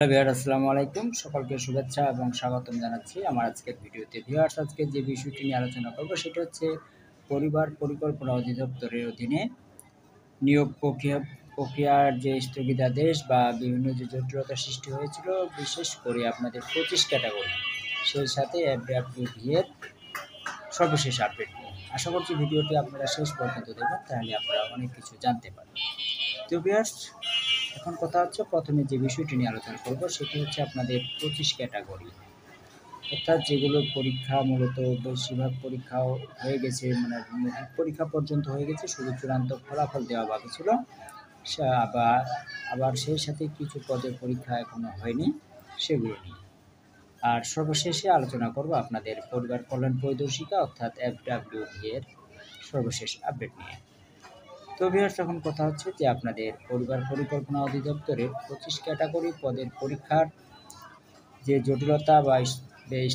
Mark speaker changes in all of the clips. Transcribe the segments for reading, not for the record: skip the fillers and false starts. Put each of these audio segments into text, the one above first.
Speaker 1: Hello viewer, আসসালামু আলাইকুম। সকলকে শুভেচ্ছা এবং স্বাগতম জানাচ্ছি আমার আজকের ভিডিওতে। ভিউয়ার্স, আজকে যে বিষয়টি নিয়ে আলোচনা করব সেটা হচ্ছে পরিবার পরিকল্পনা অধিদপ্তরের অধীনে নিয়োগ প্রক্রিয়ার যে স্থগিতাদেশ বা বিভিন্ন যে জটিলতা সৃষ্টি হয়েছিল, বিশেষ করে আপনাদের 25 ক্যাটাগরি, সেই সাথে FWV এর সর্বশেষ আপডেট নিয়ে। আশা করছি ভিডিওটি আপনারা শেষ পর্যন্ত দেখবেন, তাহলে আপনারা অনেক কিছু জানতে পারবেন। তো ভিউয়ার্স, এখন কথা হচ্ছে প্রথমে যে বিষয়টি নিয়ে আলোচনা করব সেটি হচ্ছে আপনাদের 25 ক্যাটাগরি, অর্থাৎ যেগুলো পরীক্ষা মূলত বেশিরভাগ পরীক্ষাও হয়ে গেছে, মানে মৌখিক পরীক্ষা পর্যন্ত হয়ে গেছে, শুধু চূড়ান্ত ফলাফল দেওয়া বাকি ছিল। আবার আবার সেই সাথে কিছু পদের পরীক্ষা এখনো হয়নি, সেগুলো নিয়ে। আর সর্বশেষে আলোচনা করব আপনাদের পরিবার কল্যাণ পরিদর্শিকা অর্থাৎ FWV এর সর্বশেষ আপডেট নিয়ে। তো ভিউয়ার্স, এখন কথা হচ্ছে যে আপনাদের পরিবার পরিকল্পনা অধিদপ্তরের 25 ক্যাটাগরি পদের পরীক্ষার যে জটিলতা বা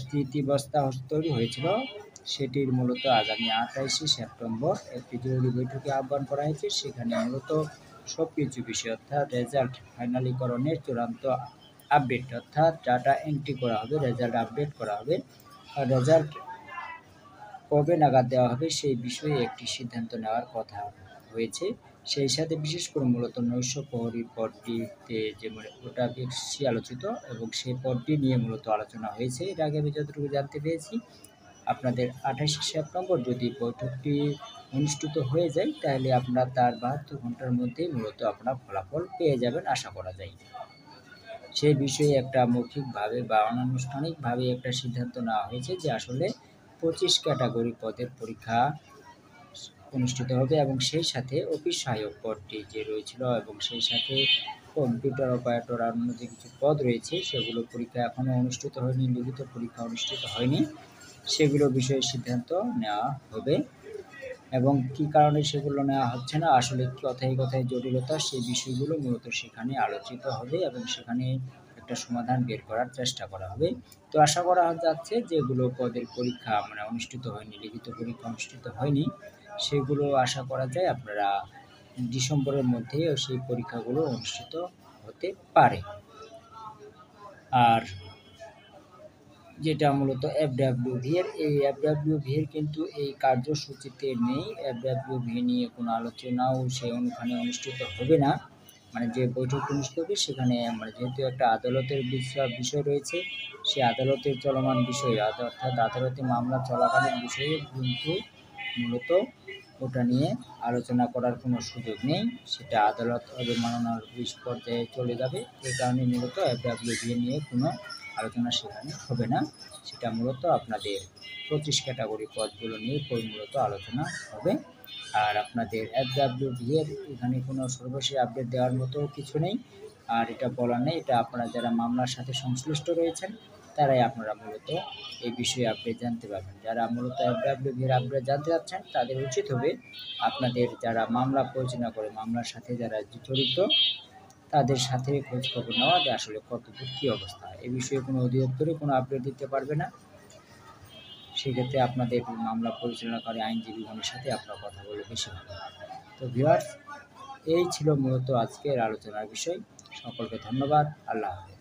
Speaker 1: স্থিতিবস্থা তৈরি হয়েছিল, সেটির মূলত আগামী 28শে সেপ্টেম্বর একটি জরুরি বৈঠকে আহ্বান করা হয়েছে। সেখানে মূলত সব কিছু বিষয় অর্থাৎ রেজাল্ট ফাইনালিকরণের চূড়ান্ত আপডেট অর্থাৎ ডাটা এন্ট্রি করা হবে, রেজাল্ট আপডেট করা হবে, আর রেজাল্ট কবে নাগাদ দেওয়া হবে সেই বিষয়ে একটি সিদ্ধান্ত নেওয়ার কথা হয়েছে। সেই সাথে বিশেষ করে মূলত নৈশ প্রহরী পদটিতে যে ওটা বেশি আলোচিত এবং সেই পদটি নিয়ে মূলত আলোচনা হয়েছে। এর আগে আমি যতটুকু জানতে পেরেছি, আপনাদের 28শে সেপ্টেম্বর যদি বৈঠকটি অনুষ্ঠিত হয়ে যায়, তাহলে আপনারা তার 72 ঘন্টার মধ্যেই মূলত আপনার ফলাফল পেয়ে যাবেন আশা করা যায়। সেই বিষয়ে একটা মৌখিকভাবে বা অনানুষ্ঠানিকভাবে একটা সিদ্ধান্ত নেওয়া হয়েছে যে আসলে 25 ক্যাটাগরি পদের পরীক্ষা অনুষ্ঠিত হবে এবং সেই সাথে অফিস সহায়ক পদটি যে রয়েছিল এবং সেই সাথে কম্পিউটার অপারেটর আর অন্য যে কিছু পদ রয়েছে, সেগুলো পরীক্ষা এখনও অনুষ্ঠিত হয়নি, লিখিত পরীক্ষা অনুষ্ঠিত হয়নি, সেগুলো বিষয়ে সিদ্ধান্ত নেওয়া হবে। এবং কী কারণে সেগুলো নেওয়া হচ্ছে না, আসলে কথায় কথায় জটিলতা, সেই বিষয়গুলো মূলত সেখানে আলোচিত হবে এবং সেখানে একটা সমাধান বের করার চেষ্টা করা হবে। তো আশা করা যাচ্ছে যেগুলো পদের পরীক্ষা অনুষ্ঠিত হয়নি, লিখিত পরীক্ষা অনুষ্ঠিত হয়নি, সেগুলো আশা করা যায় আপনারা ডিসেম্বরের মধ্যেই সেই পরীক্ষাগুলো অনুষ্ঠিত হতে পারে। আর যেটা মূলত FWV এর, এই FWV এর কিন্তু এই কার্যসূচিতে নেই। FWV নিয়ে কোনো আলোচনাও ওখানে অনুষ্ঠিত হবে না। যে বৈঠক অনুষ্ঠিত হবে সেখানে যেহেতু একটা আদালতের বিষয় রয়েছে, সেই আদালতের চলমান বিষয়ে অর্থাৎ আদালতে মামলা চলাকালীন বিষয়ে কিন্তু মূলত ওটা নিয়ে আলোচনা করার কোনো সুযোগ নেই। সেটা আদালত অবমাননার পর্যায়ে চলে যাবে। এই কারণে মূলত FWV নিয়ে কোনো আলোচনা সেখানে হবে না। সেটা মূলত আপনাদের 25 ক্যাটাগরি পদগুলো নিয়ে মূলত আলোচনা হবে। আর আপনাদের FWV এর এখানে কোনো সর্বশেষ আপডেট দেওয়ার মতো কিছু নেই, আর এটা বলার নেই। এটা আপনারা যারা মামলার সাথে সংশ্লিষ্ট রয়েছেন, তারাই আপনারা মূলত এই বিষয়ে আপডেট জানতে পারবেন। যারা মূলত FWV এর আপডেট জানতে চাচ্ছেন, তাদের উচিত হবে আপনাদের যারা মামলা পরিচালনা করে, মামলার সাথে যারা জড়িত, তাদের সাথে খোঁজখবর নেওয়া যে আসলে কতদূর কী অবস্থা। এ বিষয়ে কোনো অধিদপ্তরে কোনো আপডেট দিতে পারবে না। সেক্ষেত্রে আপনাদের মামলা পরিচালনাকারী আইনজীবীগণের সাথে আপনার কথা বলে বেশি ভালো। তো ভিউয়ার্স, এই ছিল মূলত আজকের আলোচনার বিষয়। সকলকে ধন্যবাদ। আল্লাহ হাফেজ।